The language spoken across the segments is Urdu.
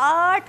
8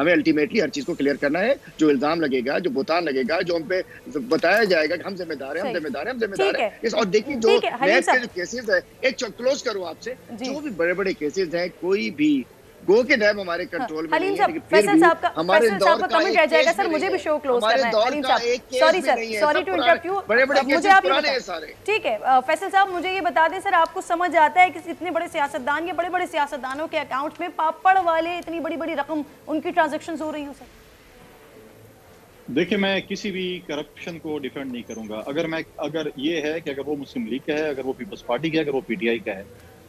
ہمیں الٹیمیٹلی ہر چیز کو کلیئر کرنا ہے. جو الزام لگے گا, جو بہتان لگے گا, جو ہم پہ بتایا جائے گا کہ ہم ذمہ دار ہیں, ہم ذمہ دار ہیں, ہم ذمہ دار ہیں. اور دیکھیے جو نیب کے جو کیسز ہے, ایک کلوز کروں آپ سے, جو بھی بڑے بڑے کیسز ہیں, کوئی بھی گو کے نیب ہمارے کنٹرول میں نہیں ہے, لیکن پھر بھی ہمارے دور کا کمنٹ رہ جائے گا سر, مجھے بھی شو کلوز کرنا ہے. حلیم صاحب sorry sir, sorry to interrupt you, بڑے بڑے مجھے آپ پرانے ہیں سارے. ٹھیک ہے فیصل صاحب, مجھے یہ بتا دیں سر, آپ کو سمجھ آتا ہے کہ اتنے بڑے سیاستدان یا بڑے بڑے سیاستدانوں کے اکاؤنٹ میں پاپڑ والے اتنی بڑی بڑی رقم ان کی ٹرانزیکشنز ہو رہی ہوں سر؟ دیکھیں میں کسی بھی کرپشن کو ڈیفینڈ نہیں کروں گا. اگر یہ ہے کہ اگر وہ مسلم لیگ کا ہے, اگر وہ پیپلز پارٹی کا ہے, اگر وہ پی ٹی آئی کا ہے,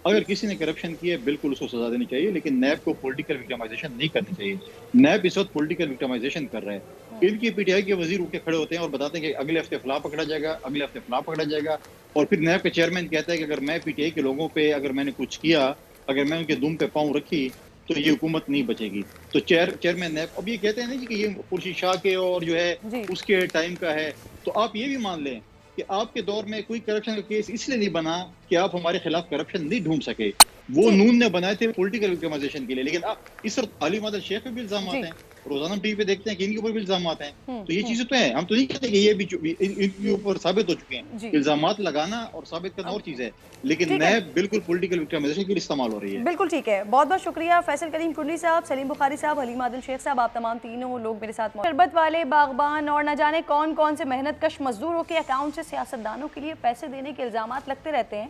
اگر کسی نے کرپشن کی ہے بالکل اس کو سزا دینی چاہیے, لیکن نیب کو پولیٹیکل وکٹمائزیشن نہیں کرنی چاہیے. نیب اس وقت پولیٹیکل وکٹمائزیشن کر رہا ہے. ان کی پی ٹی آئی کے وزیر اٹھ کے کھڑے ہوتے ہیں اور بتاتے ہیں کہ اگلے ہفتے فلاں پکڑا جائے گا, اگلے ہفتے فلاں پکڑا جائے گا, اور پھر نیب کا چیئرمین کہتا ہے کہ اگر میں پی ٹی آئی کے لوگوں پہ اگر میں نے کچھ کیا, اگر میں ان کے دم پہ پاؤں رکھی تو یہ حکومت نہیں بچے گی. تو چیئرمین نیب اب یہ کہتے ہیں نا کہ یہ خورشید شاہ کے اور جو ہے اس کے ٹائم کا ہے. تو آپ یہ بھی مان لیں کہ آپ کے دور میں کوئی کرپشن کا کیس اس لیے نہیں بنا کہ آپ ہمارے خلاف کرپشن نہیں ڈھونڈ سکے. وہ نون نے بنائے تھے پولیٹیکل وکٹمائزیشن کے لیے, لیکن اب اس وقت علی مادل شیخ پہ بھی الزامات ہیں, روزانہ ٹی وی پہ دیکھتے ہیں کہ ان کے اوپر بھی الزامات ہیں. تو یہ چیزیں تو ہیں, ہم تو نہیں کہتے کہ یہ بھی ان کے اوپر ثابت ہو چکے ہیں. الزامات لگانا اور ثابت کرنا اور چیز ہے, لیکن نیب بالکل پولیٹیکل وکٹمائزیشن کے لیے استعمال ہو رہی ہے. بالکل ٹھیک ہے, بہت بہت شکریہ فیصل کریم کنڈلی صاحب, سلیم بخاری صاحب, حلیم عادل شیخ صاحب, آپ تمام تینوں لوگ میرے ساتھ موجود. شربت والے باغبان اور نہ جانے کون کون سے محنت کش مزدوروں کے اکاؤنٹ سے سیاستدانوں کے لیے پیسے دینے کے الزامات لگتے رہتے ہیں,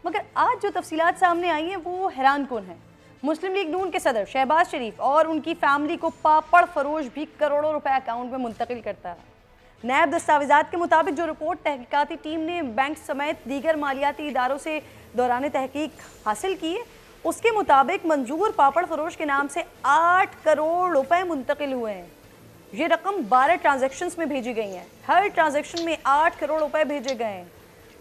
مگر آج جو تفصیلات سامنے آئی ہیں وہ حیران کن ہیں. مسلم لیگ نون کے صدر شہباز شریف اور ان کی فیملی کو پاپڑ فروش بھی کروڑوں روپے اکاؤنٹ میں منتقل کرتا ہے. نیب دستاویزات کے مطابق جو رپورٹ تحقیقاتی ٹیم نے بینک سمیت دیگر مالیاتی اداروں سے دوران تحقیق حاصل کی ہے, اس کے مطابق منظور پاپڑ فروش کے نام سے 8 کروڑ روپے منتقل ہوئے ہیں. یہ رقم 12 ٹرانزیکشنز میں بھیجی گئی ہیں, ہر ٹرانزیکشن میں 8 کروڑ روپے بھیجے گئے ہیں.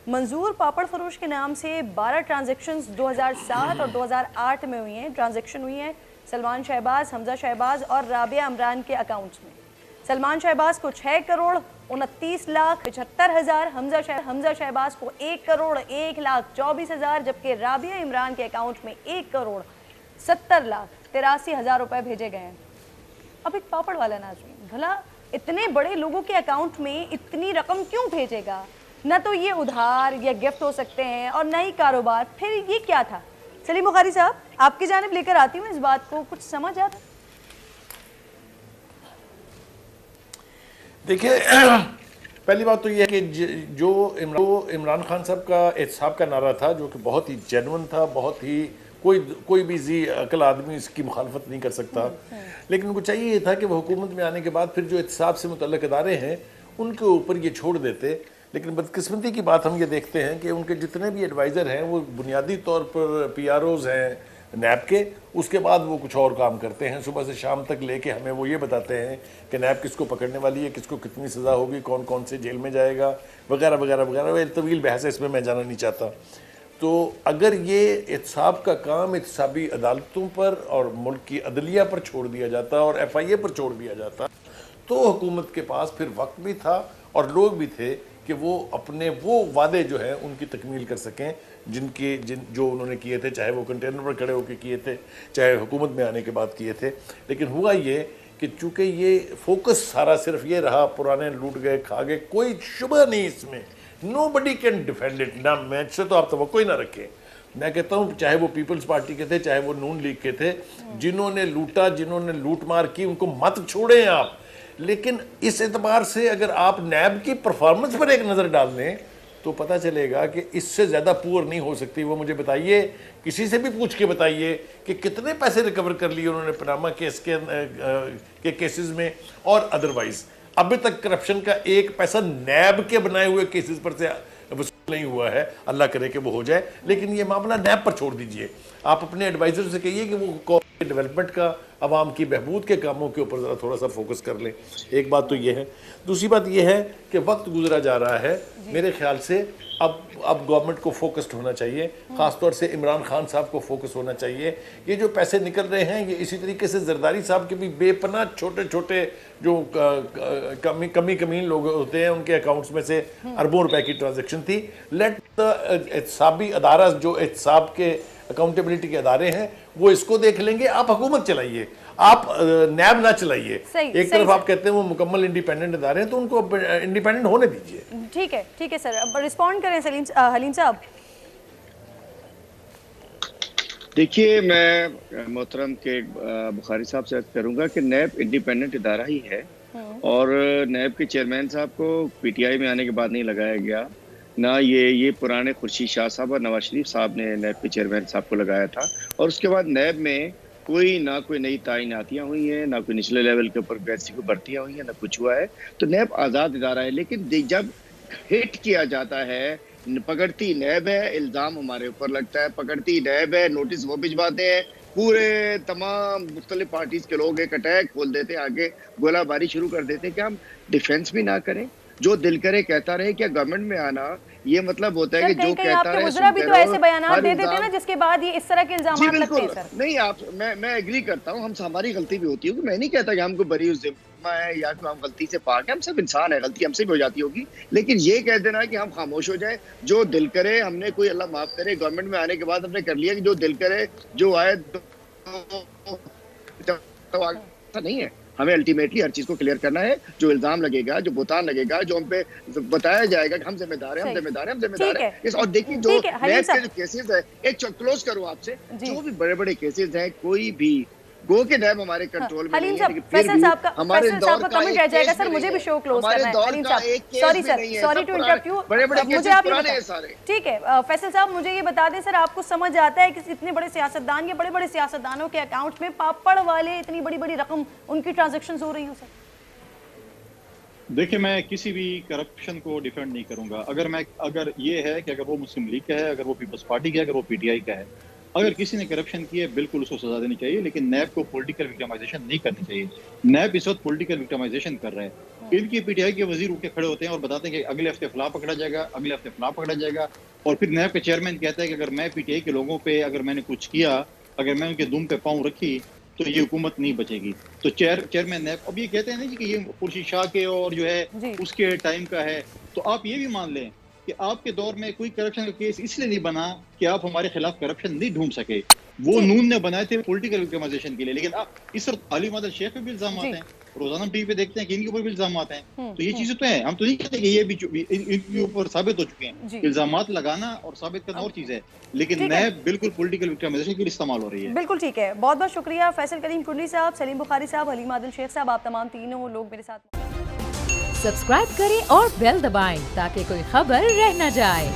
منظور پاپڑ فروش کے نام سے 12 ٹرانزیکشنز 2007 اور 2008 میں ہوئی ہیں. ٹرانزیکشن ہوئی ہیں سلمان شہباز, حمزہ شہباز اور رابعہ عمران کے اکاؤنٹس میں. سلمان شہباز کو 6 کروڑ 29 لاکھ 75 ہزار, حمزہ شہباز کو 1 کروڑ 1 لاکھ 24 ہزار, جبکہ رابعہ عمران کے اکاؤنٹ میں 1 کروڑ 70 لاکھ 83 ہزار روپے بھیجے گئے ہیں. اب ایک پاپڑ والا ناظرین, بھلا اتنے بڑے لوگوں کے اکاؤنٹ میں اتنی رقم کیوں بھیجے گا؟ نہ تو یہ ادھار یا گفٹ ہو سکتے ہیں اور نہ ہی کاروبار, پھر یہ کیا تھا؟ سلیم بخاری صاحب, آپ کی جانب لے کر آتی ہوں اس بات کو, کچھ سمجھ آتا؟ دیکھیں, پہلی بات تو یہ ہے کہ جو عمران خان صاحب کا احتساب کا نعرہ تھا, جو کہ بہت ہی جینون تھا, بہت ہی کوئی بھی ذی عقل آدمی اس کی مخالفت نہیں کر سکتا, لیکن ان کو چاہیے یہ تھا کہ وہ حکومت میں آنے کے بعد پھر جو احتساب سے متعلق ادارے ہیں ان کے اوپر یہ چھوڑ دیتے. لیکن بدقسمتی کی بات ہم یہ دیکھتے ہیں کہ ان کے جتنے بھی ایڈوائزر ہیں وہ بنیادی طور پر پی آر اوز ہیں نیب کے, اس کے بعد وہ کچھ اور کام کرتے ہیں, صبح سے شام تک لے کے ہمیں وہ یہ بتاتے ہیں کہ نیب کس کو پکڑنے والی ہے, کس کو کتنی سزا ہوگی, کون کون سے جیل میں جائے گا, وغیرہ وغیرہ وغیرہ. طویل بحث ہے, اس میں جانا نہیں چاہتا. تو اگر یہ احتساب کا کام احتسابی عدالتوں پر اور ملک کی عدلیہ پر چھوڑ دیا جاتا اور ایف آئی اے پر چھوڑ دیا جاتا, تو حکومت کے پاس پھر وقت بھی تھا اور لوگ بھی تھے کہ وہ اپنے وہ وعدے جو ہیں ان کی تکمیل کر سکیں جو انہوں نے کیے تھے, چاہے وہ کنٹینر پر کھڑے ہو کے کیے تھے, چاہے حکومت میں آنے کے بعد کیے تھے. لیکن ہوا یہ کہ چونکہ یہ فوکس سارا صرف یہ رہا, پرانے لوٹ گئے کھا گئے, کوئی شبہ نہیں اس میں, نو بڈی کین ڈیفینڈ اٹ. نہ میں سے تو آپ توقع ہی نہ رکھیں. میں کہتا ہوں چاہے وہ پیپلز پارٹی کے تھے, چاہے وہ نون لیگ کے تھے, جنہوں نے لوٹا, جنہوں نے لوٹ مار کی, ان کو مت چھوڑیں آپ. لیکن اس اعتبار سے اگر آپ نیب کی پرفارمنس پر ایک نظر ڈال لیں تو پتہ چلے گا کہ اس سے زیادہ پور نہیں ہو سکتی. وہ مجھے بتائیے, کسی سے بھی پوچھ کے بتائیے کہ کتنے پیسے ریکور کر لیے انہوں نے پاناما کیس کے کیسز میں اور ادروائز. ابھی تک کرپشن کا ایک پیسہ نیب کے بنائے ہوئے کیسز پر سے وصول نہیں ہوا ہے. اللہ کرے کہ وہ ہو جائے, لیکن یہ معاملہ نیب پر چھوڑ دیجئے. آپ اپنے ایڈوائزر سے کہیے کہ وہ قومی ڈیولپمنٹ کا, عوام کی بہبود کے کاموں کے اوپر ذرا تھوڑا سا فوکس کر لیں. ایک بات تو یہ ہے. دوسری بات یہ ہے کہ وقت گزرا جا رہا ہے, میرے خیال سے اب گورنمنٹ کو فوکسڈ ہونا چاہیے, خاص طور سے عمران خان صاحب کو فوکس ہونا چاہیے. یہ جو پیسے نکل رہے ہیں یہ اسی طریقے سے زرداری صاحب کے بھی بے پناہ چھوٹے چھوٹے جو کمین لوگ ہوتے ہیں ان کے اکاؤنٹس میں سے اربوں روپے کی ٹرانزیکشن تھی. لیٹ احتسابی ادارہ جو احتساب کے اکاؤنٹیبلٹی کے ادارے ہیں وہ اس کو دیکھ لیں گے. آپ حکومت چلائیے, آپ نیب نہ چلائیے. ایک طرف آپ کہتے ہیں وہ مکمل انڈیپینڈنٹ ادارے ہیں تو ان کو انڈیپینڈنٹ ہونے دیجیے. ٹھیک ہے سر, اب رسپونڈ کریں حلیم صاحب. دیکھیے میں محترم کے بخاری صاحب سے عرض کروں گا کہ نیب انڈیپینڈنٹ ادارہ ہی ہے, اور نیب کے چیئرمین صاحب کو پی ٹی آئی میں آنے کے بعد نہیں لگایا گیا, نہ یہ پرانے خورشید شاہ صاحب اور نواز شریف صاحب نے نیب کے چیئرمین صاحب کو لگایا تھا. اور اس کے بعد نیب میں نہ کوئی نئی تعیناتیاں ہوئی ہیں, نہ کوئی نچلے لیول کے اوپر ویسی کوئی بھرتیاں ہوئی ہیں, نہ کچھ ہوا ہے. تو نیب آزاد ادارہ ہے, لیکن جب ہٹ کیا جاتا ہے, پکڑتی نیب ہے, الزام ہمارے اوپر لگتا ہے, پکڑتی نیب ہے, نوٹس وہ بھجواتے ہیں, پورے تمام مختلف پارٹیز کے لوگ ایک اٹیک کھول دیتے ہیں, آگے گولہ باری شروع کر دیتے ہیں. کہ ہم ڈیفنس بھی نہ کریں, جو دل کرے کہتا رہے. کیا گورنمنٹ میں آنا یہ مطلب ہوتا ہے کہ جو کہتا رہے وزراء بھی تو ایسے بیانات دے دیتے ہیں نا جس کے بعد یہ اس طرح کے الزامات لگتے ہیں سر؟ نہیں, میں ایگری کرتا ہوں, ہماری غلطی بھی ہوتی ہوگی, میں نہیں کہتا کہ ہم کو بری ذمہ ہے یا کہ ہم غلطی سے پاک ہیں, ہم سب انسان ہیں, غلطی ہم سے بھی ہو جاتی ہوگی. لیکن یہ کہہ دینا کہ ہم خاموش ہو جائیں, جو دل کرے, ہم نے کوئی اللہ معاف کرے گورنمنٹ میں آنے کے بعد ہم نے کر لیا کہ جو دل کرے جو آئے, نہیں ہے. ہمیں الٹیمیٹلی ہر چیز کو کلیئر کرنا ہے. جو الزام لگے گا, جو بہتان لگے گا, جو ہم پہ بتایا جائے گا کہ ہم ذمہ دار ہیں, ہم ذمہ دار ہیں, ہم ذمہ دار ہیں. اور دیکھیں جو نیب کے جو کیسز ہے, ایک کلوز کروں آپ سے, جو بھی بڑے بڑے کیسز ہیں, کوئی بھی گو کے نیب ہمارے کنٹرول میں نہیں ہے, لیکن فیصل صاحب کا کمنٹ رہ جائے گا سر, مجھے بھی شو کلوز کرنا ہے. حلیم صاحب سوری ٹو انٹرپٹ یو, مجھے آپ ٹھیک ہے فیصل صاحب مجھے یہ بتا دیں سر, آپ کو سمجھ آتا ہے کہ اتنے بڑے سیاستدان یا بڑے بڑے سیاستدانوں کے اکاؤنٹ میں پاپڑ والے اتنی بڑی بڑی رقم ان کی ٹرانزیکشنز ہو رہی ہوں سر؟ دیکھیں میں کسی بھی کرپشن کو ڈیفینڈ نہیں کروں گا. اگر یہ ہے کہ اگر وہ مسلم لیگ کا ہے, اگر وہ پیپلز پارٹی کا ہے, اگر وہ پی ٹی آئی کا ہے, اگر کسی نے کرپشن کی ہے بالکل اس کو سزا دینی چاہیے, لیکن نیب کو پولیٹیکل وکٹمائزیشن نہیں کرنی چاہیے. نیب اس وقت پولیٹیکل وکٹمائزیشن کر رہے ہیں. ان کی پی ٹی آئی کے وزیر اٹھ کے کھڑے ہوتے ہیں اور بتاتے ہیں کہ اگلے ہفتے فلاں پکڑا جائے گا, اگلے ہفتے فلاں پکڑا جائے گا, اور پھر نیب کا چیئرمین کہتا ہے کہ اگر میں پی ٹی آئی کے لوگوں پہ اگر میں نے کچھ کیا, اگر میں ان کے دم پہ پاؤں رکھی تو یہ حکومت نہیں بچے گی. تو چیئرمین نیب اب یہ کہتے ہیں نا کہ یہ خورشید شاہ کے اور جو ہے اس کے ٹائم کا ہے, تو آپ یہ بھی مان لیں کہ آپ کے دور میں کوئی کرپشن کا کیس اس لیے نہیں بنا کہ آپ ہمارے خلاف کرپشن نہیں ڈھونڈ سکے. وہ نون نے بنائے تھے پولیٹیکل وکٹمائزیشن کے لیے, لیکن آپ اس وقت علی عادل شیخ پہ بھی الزامات ہیں, روزانہ ٹی وی پہ دیکھتے ہیں کہ ان کے اوپر بھی الزامات ہیں. تو یہ چیزیں تو ہیں, ہم تو نہیں کہتے کہ یہ بھی ان کے اوپر ثابت ہو چکے ہیں. الزامات لگانا اور ثابت کرنا اور چیز ہے, لیکن نیب بالکل پولیٹیکل وکٹمائزیشن کے لیے استعمال ہو رہی ہے. بالکل ٹھیک ہے, بہت بہت شکریہ فیصل کریم کنڈلی صاحب, سلیم بخاری صاحب, حلیم عادل شیخ صاحب, آپ تمام تینوں لوگ میرے ساتھ. سبسکرائب کریں اور بیل دبائیں تاکہ کوئی خبر رہ نہ جائے.